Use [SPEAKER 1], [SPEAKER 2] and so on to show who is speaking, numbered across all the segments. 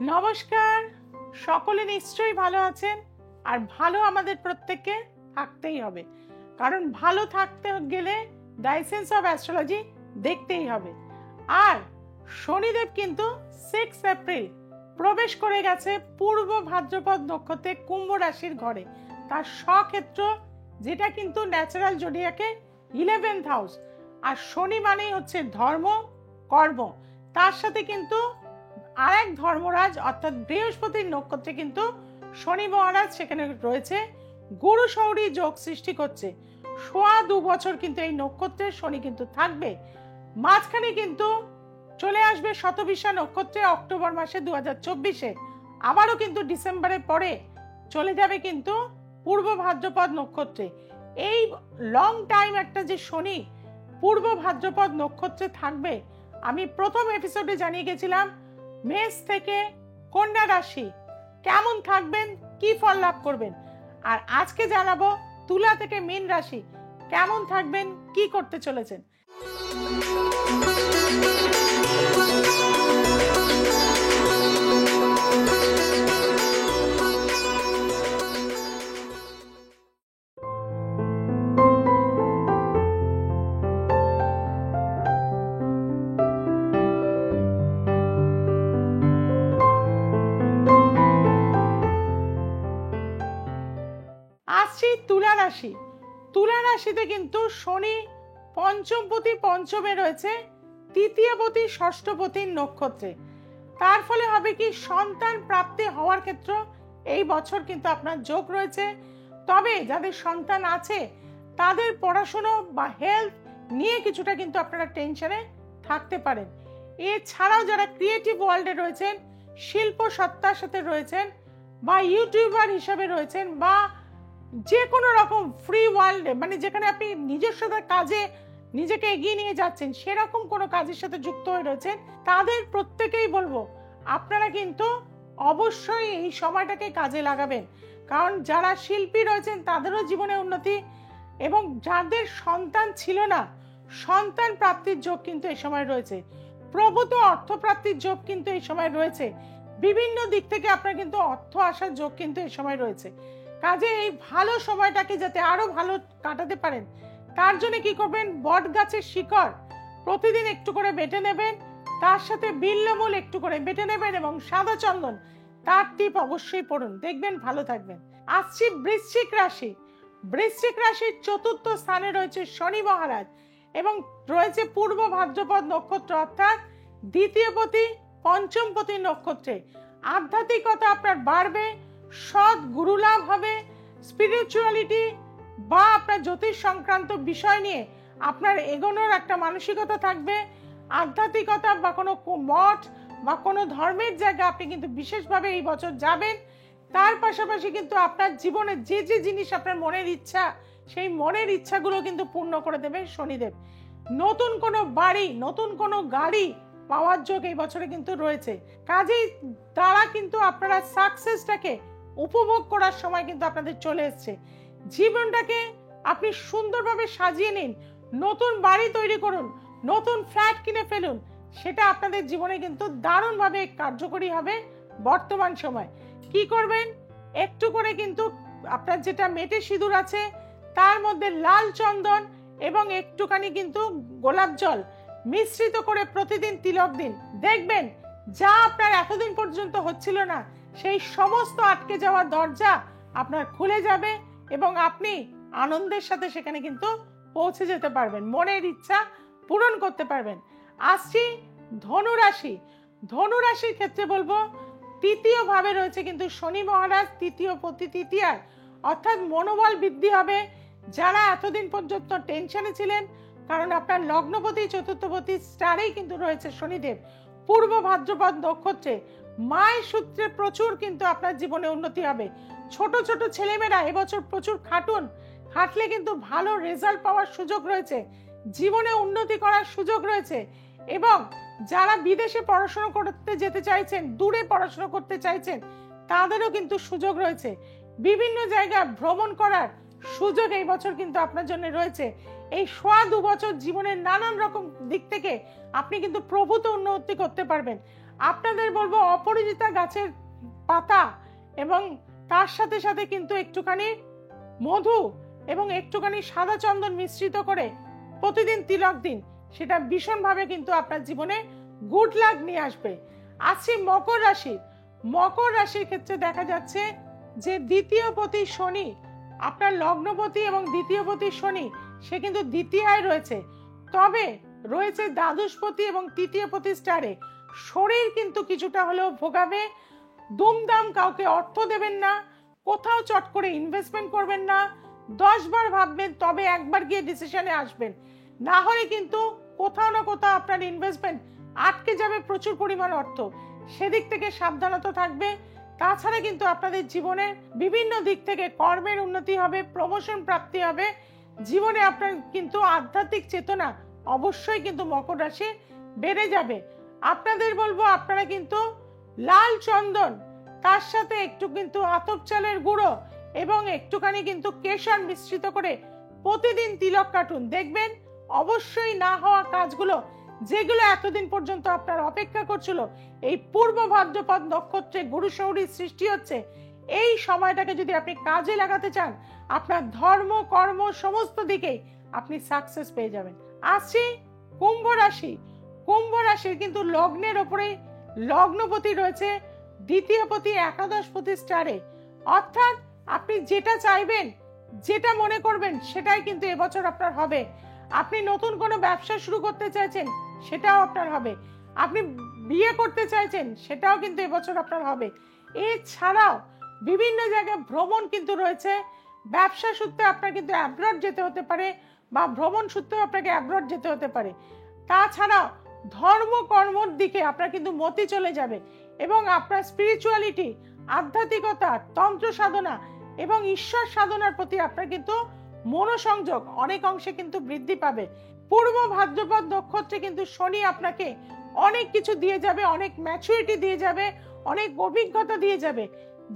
[SPEAKER 1] নমস্কার, সকলে নিশ্চয়ই ভালো আছেন। আর ভালো আমাদের প্রত্যেককে থাকতেই হবে, কারণ ভালো থাকতে গেলে দ্য এসেন্স অফ অ্যাস্ট্রোলজি দেখতেই হবে। আর শনিদেব কিন্তু 6 এপ্রিল প্রবেশ করে গেছে পূর্ব ভাদ্রপদ নক্ষত্রে কুম্ভ রাশির ঘরে, তার স্বক্ষেত্র, যেটা কিন্তু ন্যাচারাল জোডিয়াকে 11th হাউস। আর শনি মানেই হচ্ছে ধর্ম, কর্ম। তার সাথে কিন্তু আর এক ধর্মরাজ অর্থাৎ বৃহস্পতির নক্ষত্রে কিন্তু শনি মহারাজ সেখানে রয়েছে, গুরু শৌরী যোগ সৃষ্টি করছে। 2.25 বছর কিন্তু এই নক্ষত্রে শনি কিন্তু থাকবে। মাঝখানে কিন্তু চলে আসবে শতবিশা নক্ষত্রে অক্টোবর মাসে 2024-এ, আবারও কিন্তু ডিসেম্বরের পরে চলে যাবে কিন্তু পূর্ব ভাদ্রপদ নক্ষত্রে। এই লং টাইম একটা যে শনি পূর্ব ভাদ্রপদ নক্ষত্রে থাকবে, আমি প্রথম এপিসোডে জানিয়ে গেছিলাম মেষ থেকে কন্যা রাশি কেমন থাকবেন, কি ফল লাভ করবেন। আর আজকে জানাবো তুলা থেকে মীন রাশি কেমন থাকবেন, কি করতে চলেছেন। আসছি তুলা রাশি। তুলা রাশিতে কিন্তু শনি পঞ্চমপতি পঞ্চমে রয়েছে, তৃতীয়পতি ষষ্ঠপতির নক্ষত্রে। তার ফলে হবে কি, সন্তান প্রাপ্তি হওয়ার ক্ষেত্রে এই বছর কিন্তু আপনার যোগ রয়েছে। তবে যাদের সন্তান আছে তাদের পড়াশোনা বা হেলথ নিয়ে কিছুটা কিন্তু আপনারা টেনশনে থাকতে পারেন। এছাড়াও যারা ক্রিয়েটিভ ওয়ার্ল্ডে রয়েছেন, শিল্প সত্তার সাথে রয়েছেন, বা ইউটিউবার হিসাবে রয়েছেন, বা যে কোনো রকম ফ্রি ওয়ার্ল্ডে, মানে যেখানে আপনি নিজস্ব কাজে নিজেকে এগিয়ে নিয়ে যাচ্ছেন, সেরকম কোনো কাজের সাথে যুক্ত হয়ে রয়েছেন, তাদের প্রত্যেকেই বলবো আপনারা কিন্তু অবশ্যই এই সময়টাকে কাজে লাগাবেন। কারণ যারা শিল্পী রয়েছেন তাদেরও জীবনে উন্নতি, এবং যাদের সন্তান ছিল না, সন্তান প্রাপ্তির যোগ কিন্তু এই সময় রয়েছে। প্রভূত অর্থপ্রাপ্তির যোগ কিন্তু এই সময় রয়েছে। বিভিন্ন দিক থেকে আপনার কিন্তু অর্থ আসার যোগ কিন্তু এই সময় রয়েছে। কাজে এই ভালো সময়টাকে যাতে আরো ভালো কাটাতে পারেন, তার জন্য কি করবেন, বট গাছের শিকড় প্রতিদিন একটু করে বেটে নেবেন, তার সাথে বিল্বমূল একটু করে বেটে নেবেন, এবং সাদা চন্দন, তার টিপ অবশ্যই পড়ুন, দেখবেন ভালো থাকবেন। আসছি বৃশ্চিক রাশি। বৃশ্চিক রাশির চতুর্থ স্থানে রয়েছে শনি মহারাজ, এবং রয়েছে পূর্ব ভাদ্রপদ নক্ষত্র অর্থাৎ দ্বিতীয়পতি পঞ্চমপতি নক্ষত্রে। আধ্যাত্মিকতা আপনার বাড়বে, সৎ গুরু লাভ হবে, স্পিরিচুয়ালিটি বা আপনার জ্যোতিষ সংক্রান্ত বিষয় নিয়ে আপনার এগোনোর একটা মানসিকতা থাকবে। আধ্যাত্মিকতা বা কোনো মঠ বা কোনো ধর্মের জায়গা আপনি কিন্তু বিশেষভাবে এই বছর যাবেন। তার পাশাপাশি কিন্তু আপনার জীবনে যে যে জিনিস আপনার মনের ইচ্ছা, সেই মনের ইচ্ছাগুলো কিন্তু পূর্ণ করে দেবে শনিদেব। নতুন কোনো বাড়ি, নতুন কোনো গাড়ি পাওয়ার যোগ এই বছরে কিন্তু রয়েছে। কাজেই তারা কিন্তু আপনারা সাকসেসটাকে উপভোগ করার সময় কিন্তু আপনাদের চলে এসছে। জীবনটাকে আপনি সুন্দরভাবে সাজিয়ে নিন, নতুন বাড়ি তৈরি করুন, নতুন ফ্ল্যাট কিনে ফেলুন, সেটা আপনাদের জীবনে কিন্তু দারুণভাবে কার্যকরী হবে। বর্তমান সময় কি করবেন, একটু করে কিন্তু আপনার যেটা মেটে সিঁদুর আছে তার মধ্যে লাল চন্দন এবং একটুখানি কিন্তু গোলাপ জল মিশ্রিত করে প্রতিদিন তিলক দিন। দেখবেন যা আপনার এতদিন পর্যন্ত হচ্ছিল না, সেই সমস্ত আটকে যাওয়া দরজা আপনার খুলে যাবে, এবং আপনি আনন্দের সাথে সেখানে কিন্তু পৌঁছে যেতে পারবেন, মনের ইচ্ছা পূরণ করতে পারবেন। আসছি ধনুরাশি। ধনুরাশির ক্ষেত্রে বলবো তৃতীয় ভাবে রয়েছে কিন্তু শনি মহারাজ, তৃতীয় পতি তৃতীয়ায়, অর্থাৎ মনোবল বৃদ্ধি হবে। যারা এতদিন পর্যন্ত টেনশনে ছিলেন, কারণ আপনার লগ্নপতি চতুর্থপতি স্টারেই কিন্তু রয়েছে শনিদেব পূর্ব ভাদ্রপদ নক্ষত্রে, মায়ের সূত্রে প্রচুর কিন্তু আপনার জীবনে উন্নতি হবে। ছোট ছোট ছেলেমেয়েরা এবছর প্রচুর খাটলে কিন্তু ভালো রেজাল্ট পাওয়ার সুযোগ রয়েছে, জীবনে উন্নতি করার সুযোগ রয়েছে। এবং যারা বিদেশে পড়াশোনা করতে যেতে চাইছেন, দূরে পড়াশোনা করতে চাইছেন, তাদেরও কিন্তু সুযোগ রয়েছে। বিভিন্ন জায়গায় ভ্রমণ করার সুযোগ এই বছর কিন্তু আপনার জন্য রয়েছে। এই 2.25 বছর জীবনের নানান রকম দিক থেকে আপনি কিন্তু প্রভূত উন্নতি করতে পারবেন। আপনাদের বলবো অপরাজিতা গাছের পাতা এবং তার সাথে সাথে কিন্তু একটুখানি মধু এবং একটুখানি সাদা চন্দন মিশ্রিত করে প্রতিদিন তিলক দিন, সেটা ভীষণভাবে কিন্তু আপনার জীবনে গুড লাক নিয়ে আসবে। আসছি মকর রাশি। মকর রাশির ক্ষেত্রে দেখা যাচ্ছে যে দ্বিতীয় পতি শনি, আপনার লগ্নপতি এবং দ্বিতীয় পতি শনি, সে কিন্তু দ্বিতীয়ায় রয়েছে, তবে রয়েছে দ্বাদশপতি এবং তৃতীয় পতি স্টারে। শরীর কিন্তু কিছুটা হলেও ভোগাবে। দুমদাম কাউকে অর্থ দেবেন না, কোথাও চট করে ইনভেস্টমেন্ট করবেন না, 10 বার ভাববেন তবে একবার গিয়ে ডিসিশনে আসবেন, না হলে কিন্তু কোথাও না কোথাও আপনার ইনভেস্টমেন্ট আটকে যাবে প্রচুর পরিমাণ অর্থ, সেদিক থেকে সাবধানতা থাকবে। তাছাড়া কিন্তু আপনাদের জীবনের বিভিন্ন দিক থেকে কর্মের উন্নতি হবে, প্রমোশন প্রাপ্তি হবে, জীবনে আপনার কিন্তু আধ্যাত্মিক চেতনা অবশ্যই কিন্তু মকর রাশি বেড়ে যাবে। আপনাদের বলবো আপনারা কিন্তু লাল চন্দন, তার সাথে একটু কিন্তু আতপ চালের গুঁড়ো এবং একটুখানি কিন্তু কেশর মিশ্রিত করে প্রতিদিন তিলক কাটুন, দেখবেন অবশ্যই না হওয়া কাজগুলো, যেগুলো এতদিন পর্যন্ত আপনার অপেক্ষা করছিল, এই পূর্ব ভাদ্রপদ নক্ষত্রে গুরু শৌরীর সৃষ্টি হচ্ছে, এই সময়টাকে যদি আপনি কাজে লাগাতে চান, আপনার ধর্ম কর্ম সমস্ত দিকেই আপনি সাকসেস পেয়ে যাবেন। আসছি কুম্ভ রাশি। কুম্ভ রাশির কিন্তু লগ্নের ওপরে লগ্নপতি রয়েছে দ্বিতীয় পতি একাদশপতি স্টারে, অর্থাৎ আপনি যেটা চাইবেন, যেটা মনে করবেন সেটাই কিন্তু এবছর আপনার হবে। আপনি নতুন কোনো ব্যবসা শুরু করতে চাইছেন, সেটাও আপনার হবে। আপনি বিয়ে করতে চাইছেন, সেটাও কিন্তু এবছর আপনার হবে। এছাড়াও বিভিন্ন জায়গায় ভ্রমণ কিন্তু রয়েছে। ব্যবসা সূত্রে আপনার কিন্তু অ্যাব্রড যেতে হতে পারে, বা ভ্রমণ সূত্রে আপনাকে অ্যাব্রড যেতে হতে পারে। তাছাড়াও ধর্ম কর্মর দিকে আপনার কিন্তু মতি চলে যাবে এবং আপনার স্পিরিচুয়ালিটি, আধ্যাত্মিকতা, তন্ত্র সাধনা এবং ঈশ্বর সাধনার প্রতি আপনার কিন্তু মনোসংযোগ অনেক অংশে কিন্তু বৃদ্ধি পাবে। পূর্ব ভাদ্রপদ নক্ষত্রে কিন্তু শনি আপনাকে অনেক কিছু দিয়ে যাবে, অনেক ম্যাচুরিটি দিয়ে যাবে, অনেক অভিজ্ঞতা দিয়ে যাবে।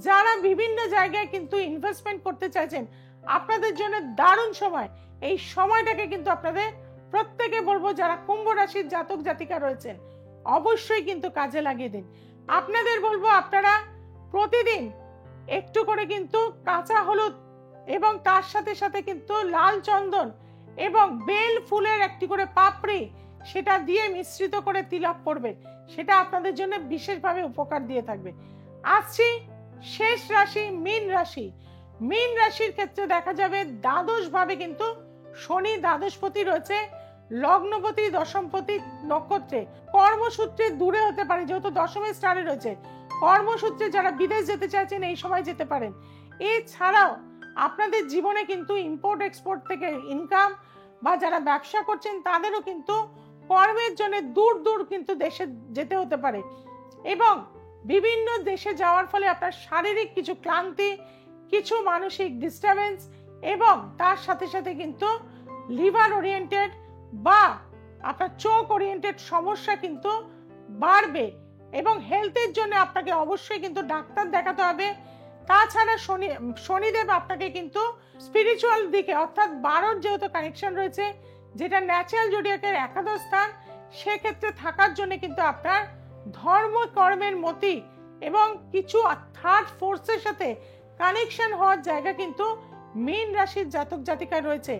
[SPEAKER 1] যারা বিভিন্ন জায়গায় কিন্তু ইনভেস্টমেন্ট করতে চাইছেন, আপনাদের জন্য দারুণ সময়। এই সময়টাকে কিন্তু আপনাদের প্রত্যেকে বলবো, যারা কুম্ভ রাশির জাতক জাতিকা রয়েছেন, অবশ্যই কিন্তু কাজে লাগিয়ে দিন। আপনাদের বলবো আপনারা প্রতিদিন একটু করে কিন্তু কাঁচা হলুদ এবং তার সাথে সাথে কিন্তু লাল চন্দন এবং বেল ফুলের একটি করে পাপড়ি, সেটা দিয়ে মিশ্রিত করে তিলক করবেন, সেটা আপনাদের জন্য বিশেষভাবে উপকার দিয়ে থাকবে। আসছি শেষ রাশি মীন রাশি। মীন রাশির ক্ষেত্রে দেখা যাবে দ্বাদশ ভাবে কিন্তু শনি দ্বাদশপতি রয়েছে লগ্নপতি দশমপতি নক্ষত্রে। কর্মসূত্রে দূরে হতে পারে, যেহেতু দশমের স্টারে রয়েছে, কর্মসূত্রে যারা বিদেশ যেতে চাইছেন এই সময় যেতে পারেন। এছাড়াও আপনাদের জীবনে কিন্তু ইম্পোর্ট এক্সপোর্ট থেকে ইনকাম, বা যারা ব্যবসা করছেন তাদেরও কিন্তু কর্মের জন্য দূর দূর কিন্তু দেশে যেতে হতে পারে, এবং বিভিন্ন দেশে যাওয়ার ফলে আপনার শারীরিক কিছু ক্লান্তি, কিছু মানসিক ডিস্টারবেন্স এবং তার সাথে সাথে কিন্তু লিভার ওরিয়েন্টেড বা আপনার চোখ ওরিয়েন্টেড সমস্যা কিন্তু বাড়বে, এবং হেলথের জন্য আপনাকে অবশ্যই কিন্তু ডাক্তার দেখাতে হবে। তাছাড়া শনিদেব আপনাকে কিন্তু স্পিরিচুয়াল দিকে, অর্থাৎ 12 যেহেতু কানেকশন রয়েছে, যেটা ন্যাচারাল জোডিয়াকের একাদশ স্থান, সেক্ষেত্রে থাকার জন্য কিন্তু আপনার ধর্ম কর্মের মতি এবং কিছু থার্ড ফোর্সের সাথে কানেকশন হওয়ার জায়গা কিন্তু মীন রাশির জাতক জাতিকা রয়েছে।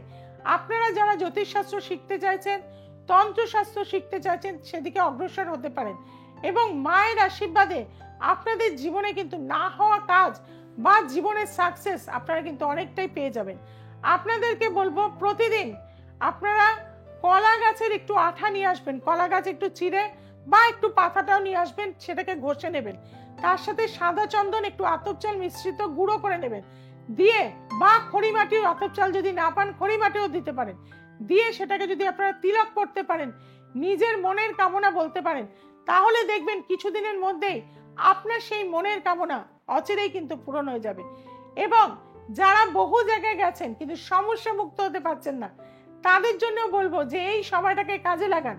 [SPEAKER 1] আপনারা যারা জ্যোতিষশাস্ত্র শিখতে চাইছেন, তন্ত্রশাস্ত্র শিখতে চাইছেন, সেদিকে অগ্রসর হতে পারেন, এবং মায়ের আশীর্বাদে আপনাদের জীবনে কিন্তু না হওয়া কাজ বা জীবনের সাকসেস আপনারা কিন্তু অনেকটাই পেয়ে যাবেন। আপনাদেরকে বলবো প্রতিদিন আপনারা কলা গাছের একটু আঠা নিয়ে আসবেন, কলা গাছ একটু চিড়ে বা একটু পাতাটাও নিয়ে আসবেন, সেটাকে ঘষে নেবেন, তার সাথে সাদা চন্দন একটু আতপ চাল মিশ্রিত গুঁড়ো করে নেবেন, দিয়ে বা খড়ি মাটির আতপ চাল যদি না পান খড়ি মাটিও দিতে পারেন, দিয়ে সেটাকে যদি আপনারা তিলক করতে পারেন, নিজের মনের কামনা বলতে পারেন, তাহলে দেখবেন কিছুদিনের মধ্যেই আপনার সেই মনের কামনা অচিরেই কিন্তু পূরণ হয়ে যাবে। এবং যারা বহু জায়গায় গেছেন কিন্তু সমস্যা মুক্ত হতে পারছেন না, তাদের জন্য বলবো যে এই সময়টাকে কাজে লাগান,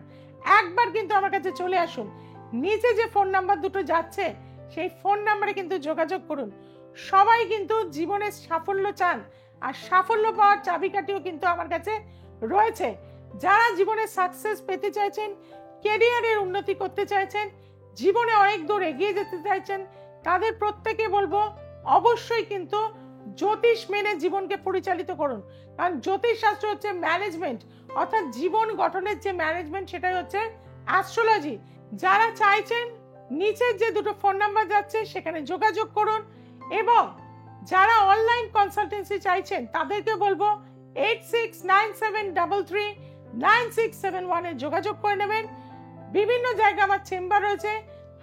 [SPEAKER 1] একবার কিন্তু আমার কাছে চলে আসুন। নিচে যে ফোন নাম্বার দুটো যাচ্ছে সেই ফোন নাম্বারে কিন্তু যোগাযোগ করুন। সবাই কিন্তু জীবনে সাফল্য চান, আর সাফল্য পাওয়ার চাবিকাঠিও কিন্তু আমার কাছে রয়েছে। যারা জীবনে সাকসেস পেতে চাইছেন, ক্যারিয়ারের উন্নতি করতে চাইছেন, জীবনে অনেক দূর এগিয়ে যেতে চাইছেন, তাদের প্রত্যেকে বলবো অবশ্যই কিন্তু জ্যোতিষ মেনে জীবনকে পরিচালিত করুন। কারণ জ্যোতিষ শাস্ত্র হচ্ছে ম্যানেজমেন্ট, অর্থাৎ জীবন গঠনের যে ম্যানেজমেন্ট সেটাই হচ্ছে অ্যাস্ট্রোলজি। যারা চাইছেন নিচের যে দুটো ফোন নাম্বার যাচ্ছে সেখানে যোগাযোগ করুন, এবং যারা অনলাইন কনসালটেন্সি চাইছেন তাদেরকে বলবো 8697339671 যোগাযোগ করে নেবেন। বিভিন্ন জায়গায় আমার চেম্বার রয়েছে,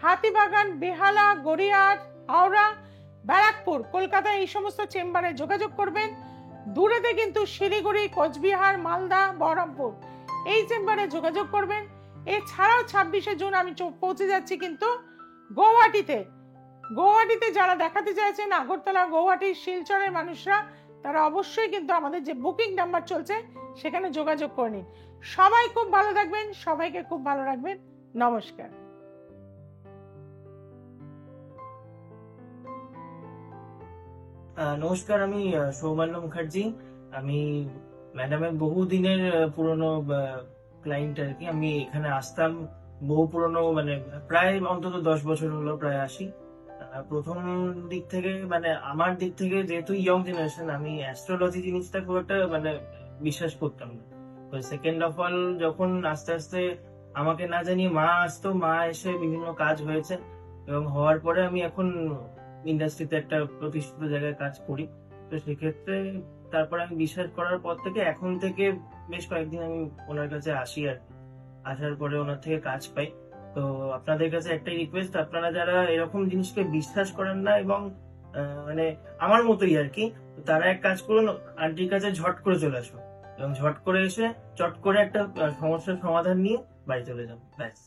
[SPEAKER 1] হাতিবাগান, বেহালা, গড়িয়াহাট, হাওড়া, ব্যারাকপুর, কলকাতা, এই সমস্ত চেম্বারে যোগাযোগ করবেন। দূরেতে কিন্তু শিলিগুড়ি, কোচবিহার, মালদা, বহরমপুর এই চেম্বারে যোগাযোগ করবেন। এছাড়াও 26শে জুন আমি পৌঁছে যাচ্ছি কিন্তু গৌহাটিতে। গৌহাটিতে যারা দেখাতে চাইছেন, আগরতলা, গৌহাটি, শিলচরের মানুষরা, তারা অবশ্যই কিন্তু আমাদের যে বুকিং নাম্বার চলছে সেখানে যোগাযোগ করে নিন। সবাই খুব ভালো থাকবেন, সবাইকে খুব ভালো রাখবেন। নমস্কার।
[SPEAKER 2] নমস্কার, আমি সৌমান্য মুখার্জি। আমি ম্যাডামের বহুদিনের পুরনো ক্লায়েন্ট আর কি। আমি এখানে আসতাম বহু পুরনো, মানে প্রায় অন্তত 10 বছর হলো প্রায় আসি। প্রথম দিক থেকে, মানে আমার দিক থেকে, যেহেতু ইয়ং জেনারেশন, আমি অ্যাস্ট্রোলজি জিনিসটা খুব একটা মানে বিশ্বাস করতাম না। তো সেকেন্ড অফ অল যখন আস্তে আস্তে আমাকে না জানিয়ে মা আসতো, মা এসে বিভিন্ন কাজ হয়েছে, এবং হওয়ার পরে আমি এখন ইন্ডাস্ট্রিতে একটা প্রতিষ্ঠিত জায়গায় কাজ করি। তো সেক্ষেত্রে তারপরে আমি বিশ্বাস করার পর থেকে এখন থেকে বেশ কয়েকদিন আমি ওনার কাছে আসি আর কি। আসার পরে ওনার থেকে কাজ পাই। তো আপনাদের কাছে একটাই রিকোয়েস্ট, আপনারা যারা এরকম জিনিসকে বিশ্বাস করেন না এবং মানে আমার মতোই আর কি, তারা এক কাজ করুন, আন্টির কাছে ঝট করে চলে আসুন এবং ঝট করে এসে চট করে একটা সমস্যার সমাধান নিয়ে বাড়ি চলে যান, ব্যাস।